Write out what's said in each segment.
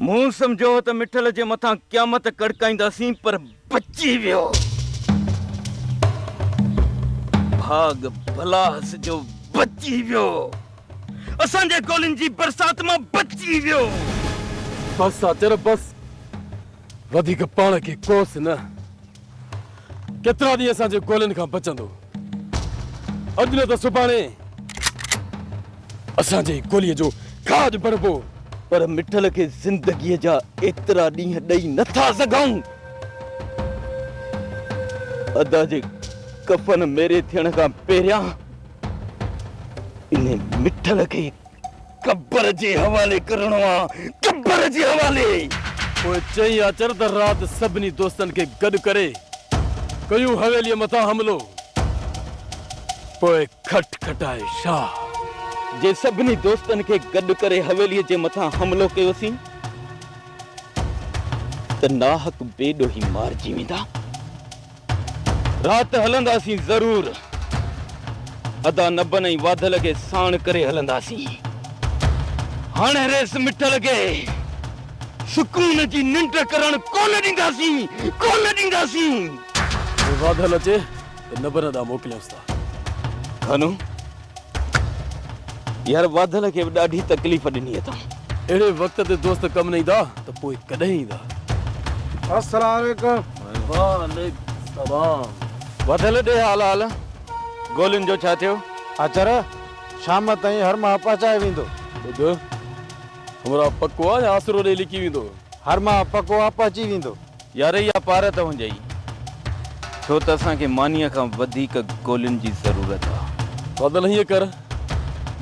मुंह समझो त मिठल जे मथां क़यामत कड़काईंदासीं पर बची वियो। भाग भलास जो बची वियो। असांजे गोलिन जी बरसात मां बची वियो। बस आचर बस वधीक पाण खे कोस न। केतिरा ॾींहं असांजे गोलिन खां बचंदो। अॼु न त सुभाणे असांजे गोलीअ जो खाज बणबो। पर मिठल खे ज़िंदगीअ जा एतिरा ॾींहं ॾेई नथा सघूं। अदा जे कफन मेरे थियण खां पहिरियां इन मिठल खे कब्र जे हवाले करणो आहे। कब्र जे हवाले। पोइ चई आचर त राति सभिनी दोस्तनि खे गॾु करे कयूं हवेलीअ मथां हमलो। पोइ खटखटाए शाह। जे सभिनी दोस्तनि खे गॾु करे हवेलीअ जे मथां हमलो कयोसीं त नाहक बेॾोही मारिजी वेंदा। राति हलंदासीं ज़रूर। अदा न बनई वाधल खे साण करे हलंदासीं। हाणे रेस मिठल खे सुकून जी निंड करण कोन ॾींदासीं। कोन ॾींदासीं। वाधल अचे त नबन ॾांहुं मोकिलियूंसि था। खनू यार वाधल खे ॾाढी तकलीफ़ ॾिनी अथऊं। अहिड़े वक़्त ते दोस्त कम न ईंदा त पोइ कॾहिं ईंदा। अस्सलाम वालेकुम सलाम। वाधल ॾे हाल हाल। गोलियुनि जो छा थियो? आचर शाम ताईं हर मां पहुचाए वेंदो। ॿुध हमरा पको आहे या आसरो ॾेई लिकी वेंदो? हर मां पको आहे पहुची वेंदो। यार इहा पार त हुजई। छो त असांखे मानीअ खां वधीक गोलियुनि जी ज़रूरत आहे। वाधल हीअं कर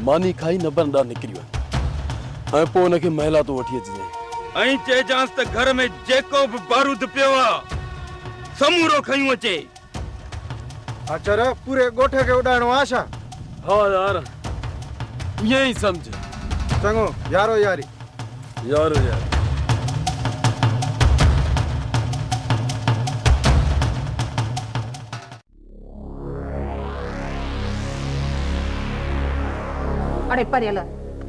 मानी खाई नबन ॾांहुं निकिरी वञ ऐं पोइ हुनखे महिला तूं वठी अचिजांइ। ऐं चइजांसि त घर में जेको बि बारूद पियो आहे समूरो खयूं अचे। आचर पूरे ॻोठ खे उॾाइणो आहे छा? हा यार ईअं ई सम्झ। चङो यारो यारी। यारो यार। अरे परियल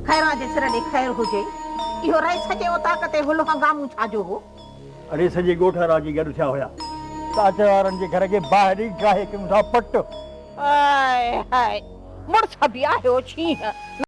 खैरा जे सिर ॾे खैर हुजे। इहो रही सॼे ओताक ते हुल हंगामू छाजो हो? अरे सॼे ॻोठ वारा जी गॾु थिया हुया। चाचे वारनि जे घर खे ॿाहिरि ई गाहे कयूं था पट। हाय हाय मुड़ुस बि आहियो छींहं।